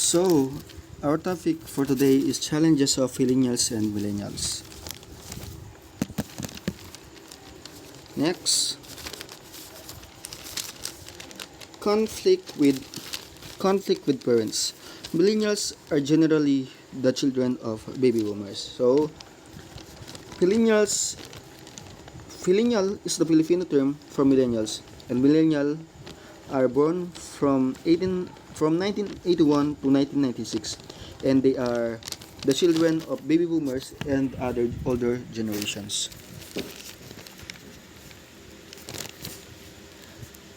So, our topic for today is challenges of millennials and millennials. Next, conflict with parents. Millennials are generally the children of baby boomers. So, millennials millennial is the Filipino term for millennials, and millennial are born from 1981 to 1996, and they are the children of baby boomers and other older generations.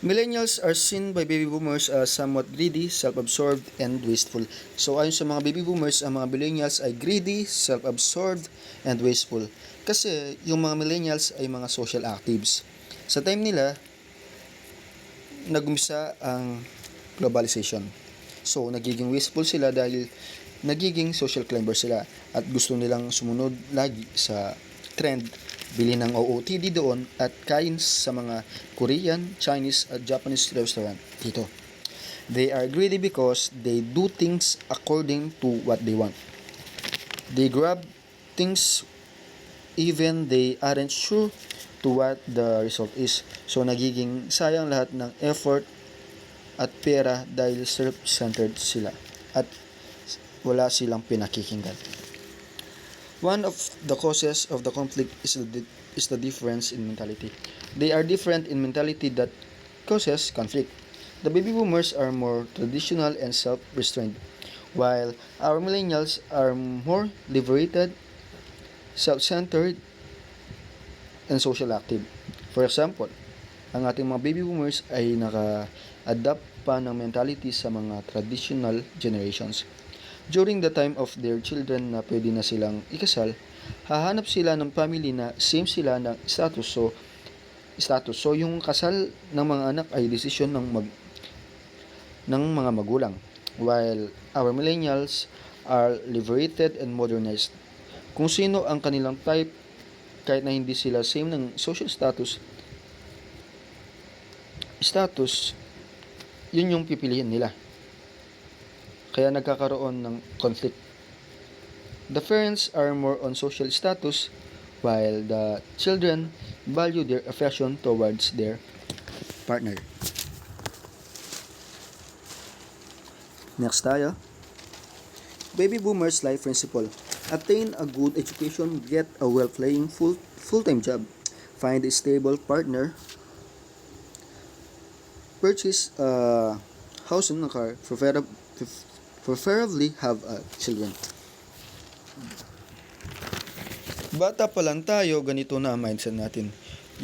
Millennials are seen by baby boomers as somewhat greedy, self-absorbed, and wasteful. So ayon sa mga baby boomers, ang mga millennials ay greedy, self-absorbed, and wasteful. Kasi yung mga millennials ay mga social actives. Sa time nila, nag-umpisa ang globalization. So nagiging wasteful sila dahil nagiging social climber sila at gusto nilang sumunod lagi sa trend, bili ng OOTD doon at kain sa mga Korean, Chinese at Japanese restaurant dito. They are greedy because they do things according to what they want. They grab things even they aren't sure to what the result is. So nagiging sayang lahat ng effort at pera dahil self-centered sila at wala silang pinakikinggan. One of the causes of the conflict is the difference in mentality. They are different in mentality that causes conflict. The baby boomers are more traditional and self-restrained, while our millennials are more liberated, self-centered, and social active. For example, ang ating mga baby boomers ay naka-adapt pa ng mentality sa mga traditional generations. During the time of their children na pwede na silang ikasal, hahanap sila ng family na same sila ng status. So yung kasal ng mga anak ay desisyon ng mga magulang. While our millennials are liberated and modernized. Kung sino ang kanilang type, kahit na hindi sila same ng social status, yun yung pipiliin nila. Kaya nagkakaroon ng conflict. The parents are more on social status while the children value their affection towards their partner. Next tayo. Baby boomers life principle. Attain a good education, get a well-paying full-time job, find a stable partner, purchase a house and a car, preferably have children. Bata pa lang tayo, ganito na ang mindset natin.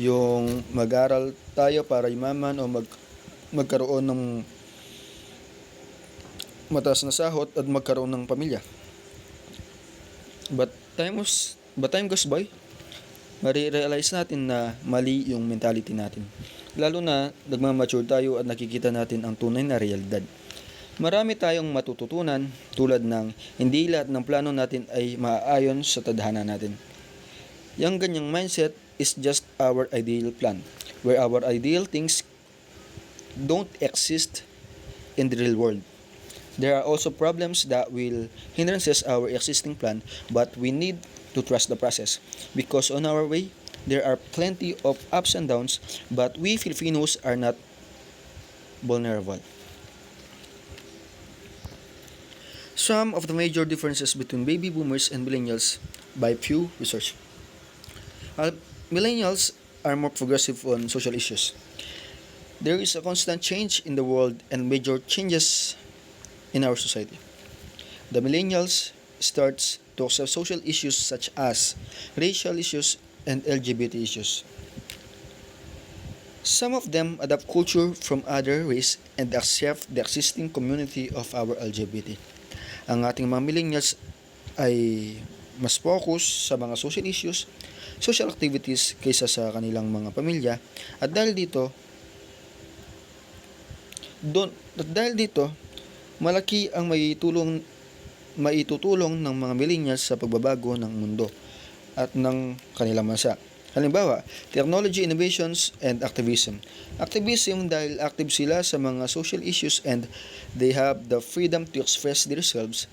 Yung mag-aral tayo para yumaman o magkaroon ng mataas na sahod at magkaroon ng pamilya. But time goes by, marirealize natin na mali yung mentality natin. Lalo na nagmamature tayo at nakikita natin ang tunay na realidad. Marami tayong matututunan tulad ng hindi lahat ng plano natin ay maaayon sa tadhana natin. Yang ganyang mindset is just our ideal plan, where our ideal things don't exist in the real world. There are also problems that will hindrances our existing plan, but we need to trust the process because on our way there are plenty of ups and downs, but we Filipinos are not vulnerable. Some of the major differences between baby boomers and millennials by Pew Research. Millennials are more progressive on social issues. There is a constant change in the world and major changes in our society. The millennials starts to accept social issues such as racial issues and LGBT issues. Some of them adopt culture from other race and accept the existing community of our LGBT. Ang ating mga millennials ay mas focus sa mga social issues, social activities kaysa sa kanilang mga pamilya at dahil dito malaki ang maitutulong ng mga millennials sa pagbabago ng mundo at ng kanilang bansa. Halimbawa, technology innovations and activism. Activism dahil active sila sa mga social issues and they have the freedom to express themselves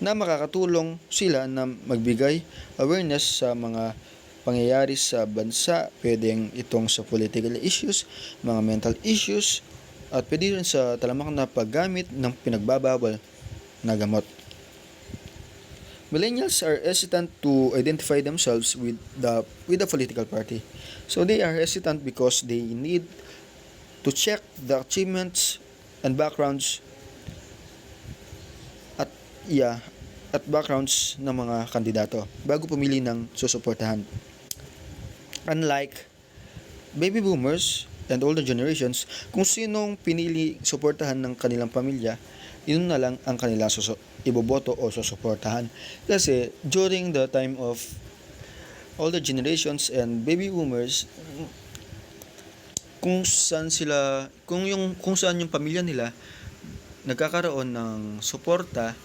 na makakatulong sila na magbigay awareness sa mga pangyayari sa bansa. Pwedeng itong sa political issues, mga mental issues, at pwede rin sa talamak na paggamit ng pinagbabawal na gamot. Millennials are hesitant to identify themselves with a political party. So they are hesitant because they need to check the achievements and backgrounds at at backgrounds ng mga kandidato bago pumili ng susuportahan. Unlike baby boomers and older generations, kung sinong pinili suportahan ng kanilang pamilya, yun na lang ang kanilang iboboto o susuportahan. Kasi during the time of older generations and baby boomers, kung saan yung pamilya nila nagkakaroon ng suporta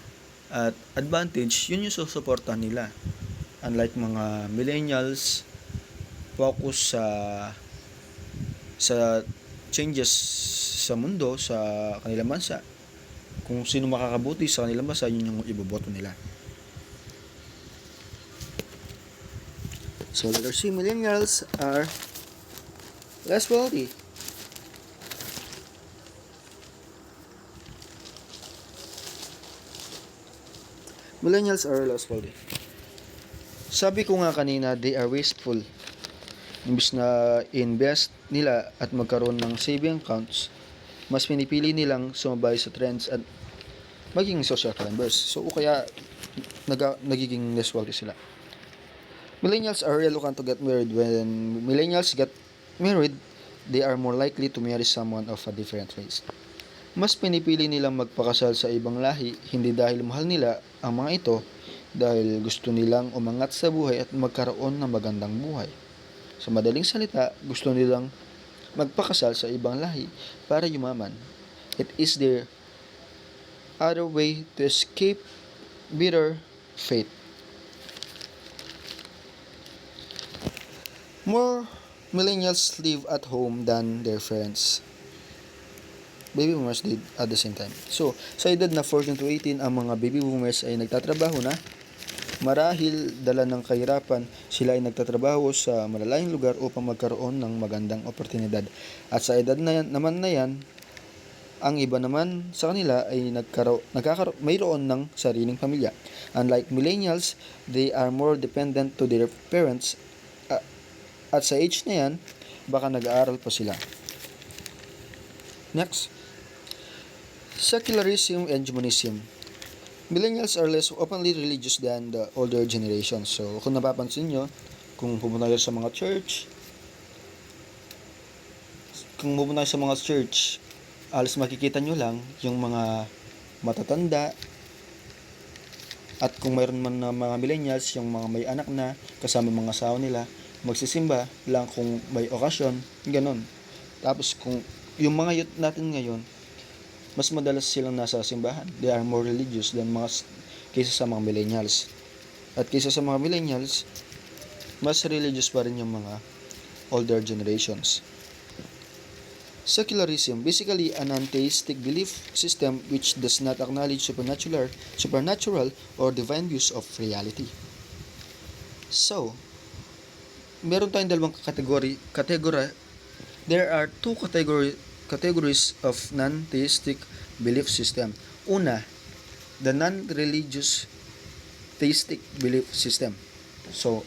at advantage, yun yung susuportahan nila. Unlike mga millennials, focus sa changes sa mundo, sa kanilang bansa. Kung sino makakabuti sa kanilang bansa, yun yung iboboto nila. So letter C, millennials are less wealthy. Millennials are less wealthy. Sabi ko nga kanina, they are wasteful. Imbis na invest nila at magkaroon ng saving accounts, mas pinipili nilang sumabay sa trends at maging social climbers. So kaya nagiging less wealthy sila. Millennials are reluctant to get married. When millennials get married, they are more likely to marry someone of a different race. Mas pinipili nilang magpakasal sa ibang lahi, hindi dahil mahal nila ang mga ito, dahil gusto nilang umangat sa buhay at magkaroon ng magandang buhay. Sa madaling salita, gusto nilang magpakasal sa ibang lahi para yumaman. It is their other way to escape bitter fate. More millennials live at home than their friends. Baby boomers did at the same time. So, sa edad na 14 to 18, ang mga baby boomers ay nagtatrabaho na. Marahil dala ng kahirapan, sila ay nagtatrabaho sa malalayong lugar upang magkaroon ng magandang oportunidad. At sa edad na yan, ang iba naman sa kanila ay mayroon ng sariling pamilya. Unlike millennials, they are more dependent to their parents. At sa age na yan, baka nag-aaral pa sila. Next, secularism and humanism. Millennials are less openly religious than the older generation. So, kung napapansin nyo, kung pumunta kayo sa mga church, alas makikita nyo lang yung mga matatanda, at kung mayroon man na mga millennials, yung mga may anak na, kasama mga asawa nila, magsisimba lang kung may okasyon, ganon. Tapos kung yung mga youth natin ngayon, mas madalas silang nasa simbahan. They are more religious than kaysa sa mga millennials. At kaysa sa mga millennials, mas religious pa rin yung mga older generations. Secularism, basically an atheistic belief system which does not acknowledge supernatural or divine views of reality. So, meron tayong dalawang kategory. There are two categories of non-theistic belief system. Una, the non-religious theistic belief system. So,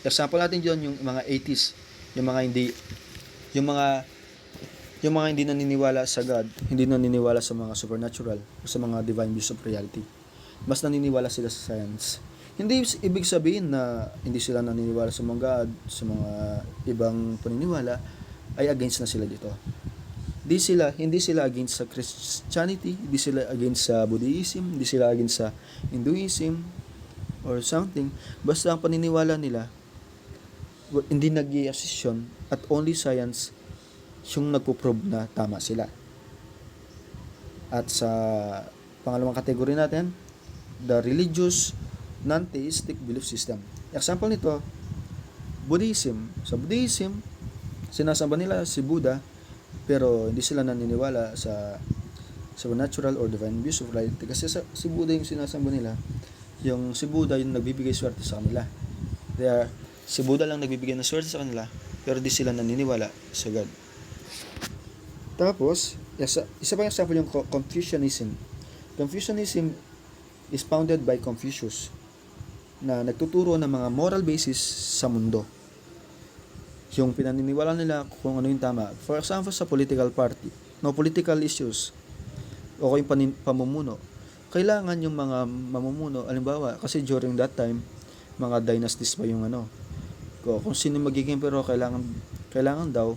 example natin diyon yung mga atheists, yung mga hindi naniniwala sa God, hindi naniniwala sa mga supernatural, sa mga divine views of reality. Mas naniniwala sila sa science. Hindi ibig sabihin na hindi sila naniniwala sa mga God, sa mga ibang paniniwala, ay against na sila dito. Hindi sila against sa Christianity, hindi sila against sa Buddhism, hindi sila against sa Hinduism or something. Basta ang paniniwala nila, hindi nag-i-assisyon at only science yung nagpo-prove na tama sila. At sa pangalawang kategory natin, the religious non-theistic belief system. Example nito, Buddhism. Sa Buddhism, sinasamba nila si Buddha, pero hindi sila naniniwala sa supernatural or divine views of reality. Kasi si Buddha yung sinasamba nila. Yung si Buddha yung nagbibigay swerte sa kanila. Si Buddha lang nagbibigay ng swerte sa kanila, pero di sila naniniwala sa God. Tapos, isa pa yung example yung Confucianism. Confucianism is founded by Confucius, na nagtuturo ng mga moral basis sa mundo. Yung pinaniniwala nila kung ano yung tama. For example, sa political party, political issues, o yung pamumuno. Kailangan yung mga mamumuno, alimbawa, kasi during that time, mga dynasties pa yung kung sino magiging, pero kailangan daw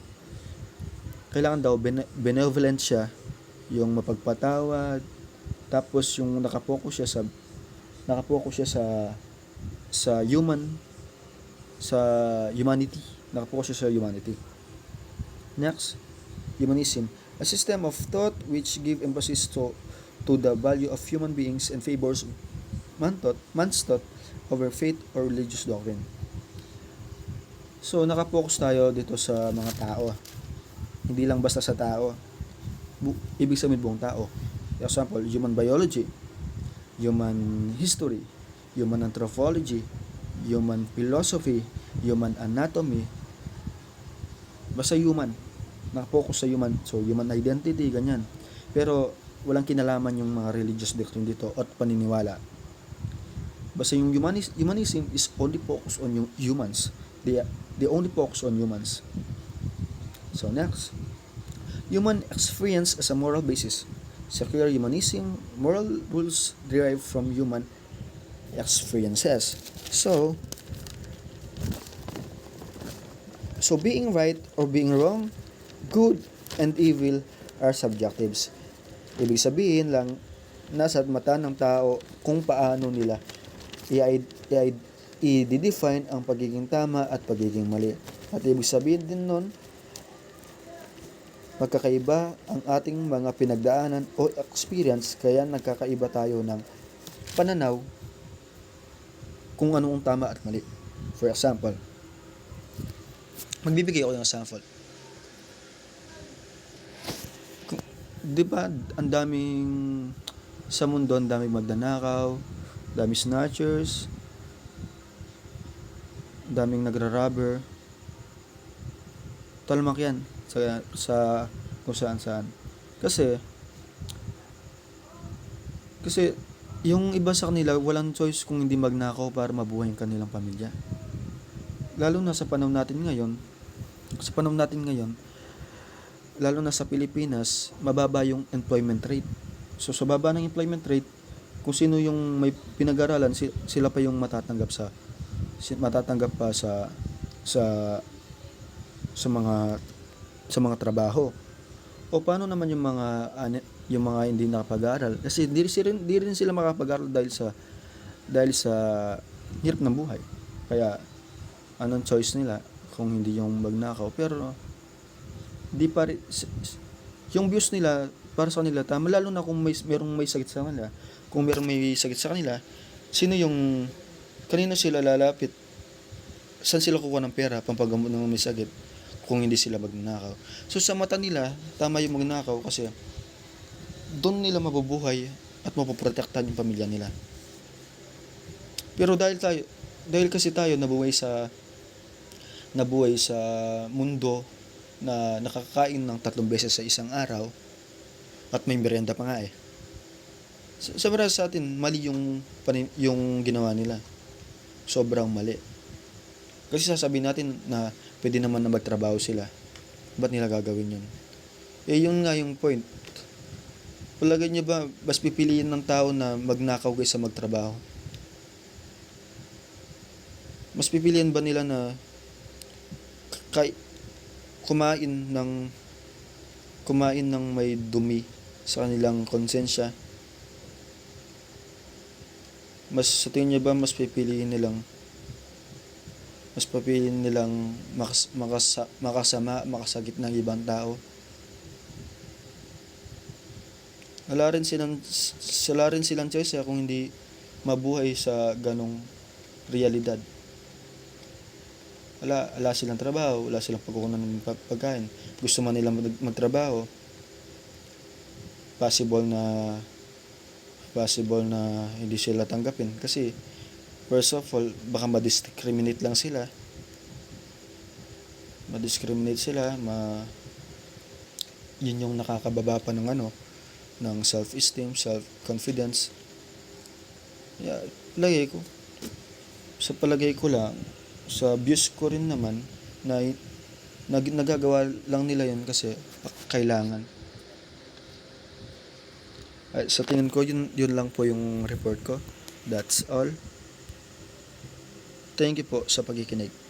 benevolent siya, yung mapagpatawad, tapos yung nakapokus siya sa humanity. Nakapokus siya sa humanity. Next, humanism, a system of thought which give emphasis to the value of human beings and favors man's thought over faith or religious doctrine. So, nakapokus tayo dito sa mga tao. Hindi lang basta sa tao. Ibig sabihin buong tao. For example, human biology, human history, human anthropology, human philosophy, human anatomy. Basta human. Nakapokus sa human. So, human identity, ganyan. Pero, walang kinalaman yung mga religious doctrine dito at paniniwala. Basta yung humanism is only focused on yung humans. They only focus on humans. So, next. Human experience as a moral basis. Secular humanism, moral rules derive from human experiences. So being right or being wrong, good and evil are subjectives. Ibig sabihin lang, nasa mata ng tao kung paano nila i-define ang pagiging tama at pagiging mali. At ibig sabihin din nun, magkakaiba ang ating mga pinagdaanan o experience, kaya nagkakaiba tayo ng pananaw kung ano ang tama at mali. For example, magbibigay ako ng example. Di ba, ang daming sa mundo, ang daming magnanakaw, daming snatchers, daming nagra-robber. Talamak yan sa kung saan. Kasi yung iba sa kanila walang choice kung hindi magnakaw para mabuhay ang kanilang pamilya. Lalo na sa panahon natin ngayon, lalo na sa Pilipinas, mababa yung employment rate. So sa baba ng employment rate, kung sino yung may pinag-aralan, sila pa yung matatanggap pa sa mga trabaho. O paano naman yung mga hindi nakapag-aral? Kasi di rin sila makapag-aral dahil sa hirap ng buhay. Kaya anong choice nila kung hindi yung magnakaw? Pero di pa rin, yung views nila para sa kanila tama, lalo na kung merong may sakit sa kanila. Kung merong may sakit sa kanila, kanino sila lalapit? Saan sila kukuha ng pera pampagamot ng may sakit kung hindi sila magnanakaw? So sa mata nila, tama yung magnanakaw kasi doon nila mabubuhay at mapoprotektahan yung pamilya nila. Pero dahil kasi tayo nabuhay sa mundo na nakakain ng 3 beses sa isang araw at may merienda pa nga sa marami sa atin, mali yung ginawa nila. Sobrang mali. Kasi sasabihin natin na pwede naman na magtrabaho sila. Ba't nila gagawin yun? Yun nga yung point. Palagay niyo ba, mas pipiliin ng tao na magnakaw kaysa magtrabaho? Mas pipiliin ba nila na kumain ng may dumi sa kanilang konsensya? Sa tingin niyo ba mas pipiliin nilang makasakit ng ibang tao? Wala rin silang choice kung hindi mabuhay sa ganong realidad. wala silang trabaho, wala silang pagkukunan ng pagkain, gusto man nilang magtrabaho, possible na hindi sila tanggapin kasi first of all baka ma-discriminate lang sila, yun yung nakakababa pa ng ng self-esteem, self-confidence. Yeah, sa palagay ko lang, sa views ko rin naman na nagagawa lang nila yun kasi kailangan. Sa tingin ko yun lang po yung report ko. That's all. Thank you po sa pakikinig.